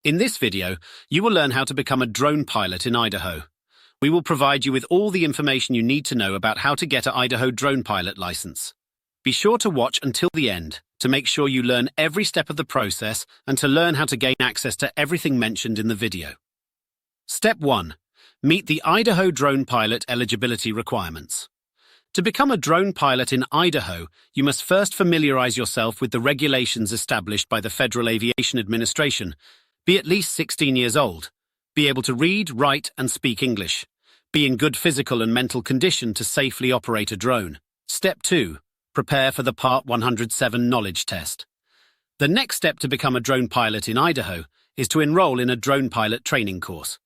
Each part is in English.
In this video, you will learn how to become a drone pilot in Idaho. We will provide you with all the information you need to know about how to get an Idaho drone pilot license. Be sure to watch until the end to make sure you learn every step of the process and to learn how to gain access to everything mentioned in the video. Step 1. Meet the Idaho drone pilot eligibility requirements. To become a drone pilot in Idaho, you must first familiarize yourself with the regulations established by the Federal Aviation Administration. Be at least 16 years old. Be able to read, write, and speak English. Be in good physical and mental condition to safely operate a drone. Step 2. Prepare for the Part 107 knowledge test. The next step to become a drone pilot in Idaho is to enroll in a drone pilot training course.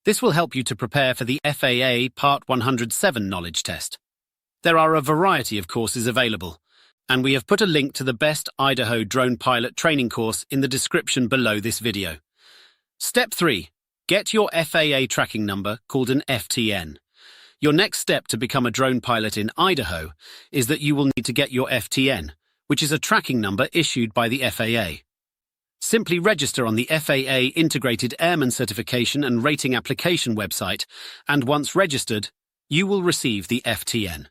This will help you to prepare for the FAA Part 107 knowledge test. There are a variety of courses available, and we have put a link to the best Idaho drone pilot training course in the description below this video. Step 3. Get your FAA tracking number, called an FTN. Your next step to become a drone pilot in Idaho is that you will need to get your FTN, which is a tracking number issued by the FAA. Simply register on the FAA Integrated Airman Certification and Rating Application website, and once registered, you will receive the FTN.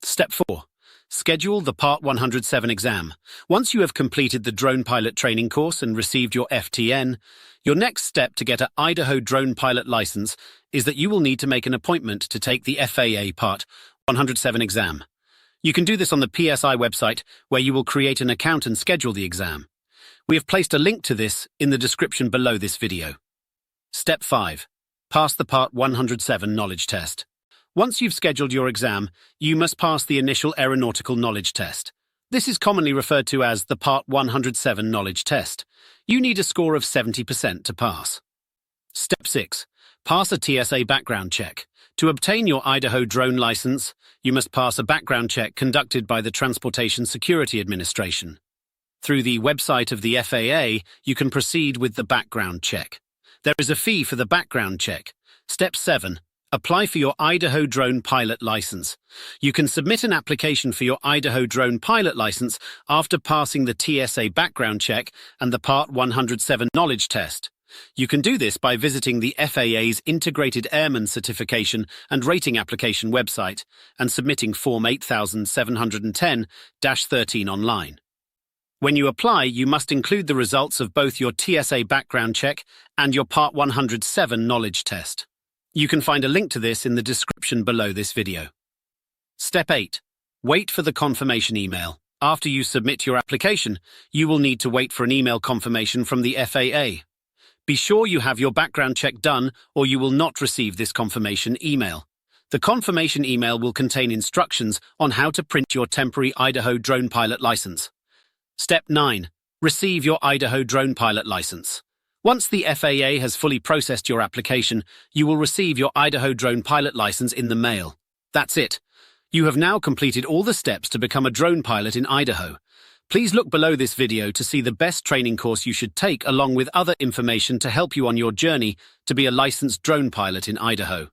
Step 4. Schedule the Part 107 exam. Once you have completed the drone pilot training course and received your FTN, your next step to get an Idaho drone pilot license is that you will need to make an appointment to take the FAA Part 107 exam. You can do this on the PSI website, where you will create an account and schedule the exam. We have placed a link to this in the description below this video. Step 5. Pass the Part 107 knowledge test. Once you've scheduled your exam, you must pass the initial aeronautical knowledge test. This is commonly referred to as the Part 107 knowledge test. You need a score of 70% to pass. Step 6. Pass a TSA background check. To obtain your Idaho drone license, you must pass a background check conducted by the Transportation Security Administration. Through the website of the FAA, you can proceed with the background check. There is a fee for the background check. Step 7. Apply for your Idaho drone pilot license. You can submit an application for your Idaho drone pilot license after passing the TSA background check and the Part 107 knowledge test. You can do this by visiting the FAA's Integrated Airman Certification and Rating Application website and submitting Form 8710-13 online. When you apply, you must include the results of both your TSA background check and your Part 107 knowledge test. You can find a link to this in the description below this video. Step 8. Wait for the confirmation email. After you submit your application, you will need to wait for an email confirmation from the FAA. Be sure you have your background check done, or you will not receive this confirmation email. The confirmation email will contain instructions on how to print your temporary Idaho drone pilot license. Step 9. Receive your Idaho drone pilot license. Once the FAA has fully processed your application, you will receive your Idaho drone pilot license in the mail. That's it. You have now completed all the steps to become a drone pilot in Idaho. Please look below this video to see the best training course you should take, along with other information to help you on your journey to be a licensed drone pilot in Idaho.